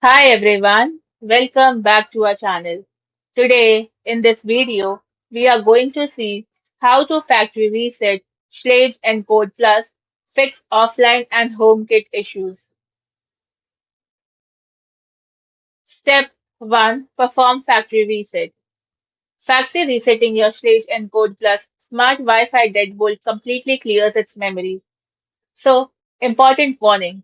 Hi everyone, welcome back to our channel. Today, in this video, we are going to see how to factory reset Schlage Encode Plus, fix offline and HomeKit issues. Step 1. Perform factory reset. Factory resetting your Schlage Encode Plus smart Wi-Fi deadbolt completely clears its memory. So, important warning.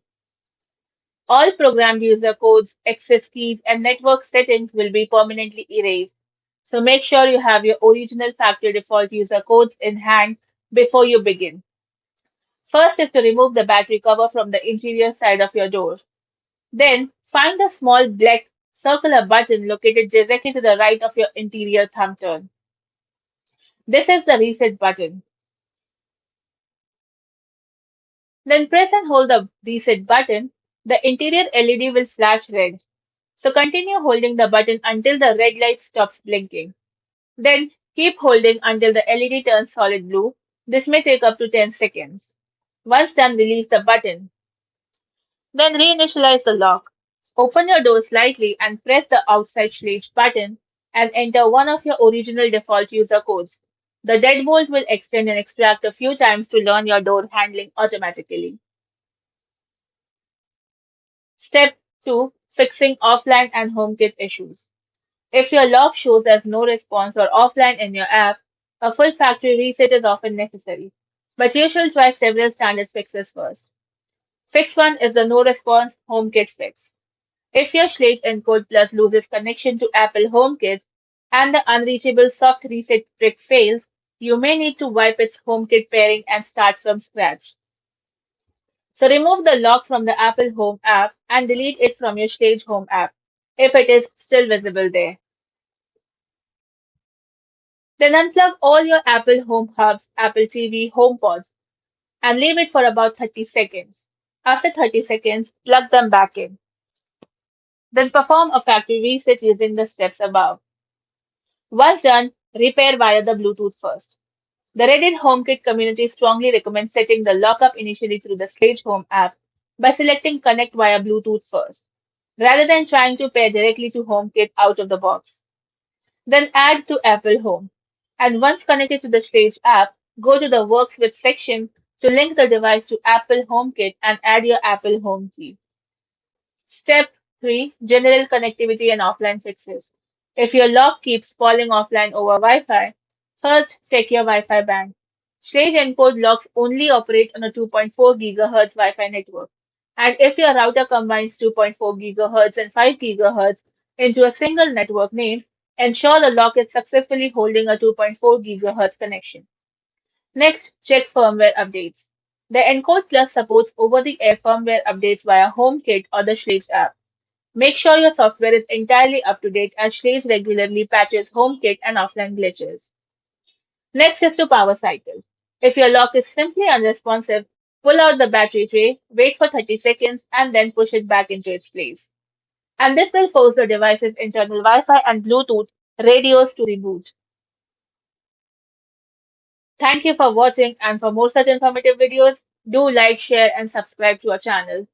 All programmed user codes, access keys, and network settings will be permanently erased. So make sure you have your original factory default user codes in hand before you begin. First is to remove the battery cover from the interior side of your door. Then find the small black circular button located directly to the right of your interior thumb turn. This is the reset button. Then press and hold the reset button. The interior LED will flash red. So continue holding the button until the red light stops blinking. Then keep holding until the LED turns solid blue. This may take up to 10 seconds. Once done, release the button. Then reinitialize the lock. Open your door slightly and press the outside Schlage button and enter one of your original default user codes. The deadbolt will extend and extract a few times to learn your door handling automatically. Step 2. Fixing offline and HomeKit issues. If your lock shows as no response or offline in your app, a full factory reset is often necessary. But you should try several standard fixes first. Fix 1 is the no response HomeKit fix. If your Schlage Encode Plus loses connection to Apple HomeKit and the unreachable soft reset trick fails, you may need to wipe its HomeKit pairing and start from scratch. So remove the lock from the Apple Home app and delete it from your Schlage Home app if it is still visible there. Then unplug all your Apple Home hubs, Apple TV, HomePods, and leave it for about 30 seconds. After 30 seconds, plug them back in. Then perform a factory reset using the steps above. Once done, repair via the Bluetooth first. The Reddit HomeKit community strongly recommends setting the lockup initially through the Sage Home app by selecting Connect via Bluetooth first, rather than trying to pair directly to HomeKit out of the box. Then add to Apple Home. And once connected to the Sage app, go to the Works with section to link the device to Apple HomeKit and add your Apple Home key. Step 3. General connectivity and offline fixes. If your lock keeps falling offline over Wi-Fi, first check your Wi-Fi band. Schlage encode locks only operate on a 2.4 GHz Wi-Fi network. And if your router combines 2.4 GHz and 5 GHz into a single network name, ensure the lock is successfully holding a 2.4 GHz connection. Next, check firmware updates. The Encode Plus supports over-the-air firmware updates via HomeKit or the Schlage app. Make sure your software is entirely up to date as Schlage regularly patches HomeKit and offline glitches. Next is to power cycle. If your lock is simply unresponsive, pull out the battery tray, wait for 30 seconds, and then push it back into its place. And this will force the device's internal Wi-Fi and Bluetooth radios to reboot. Thank you for watching, and for more such informative videos, do like, share, and subscribe to our channel.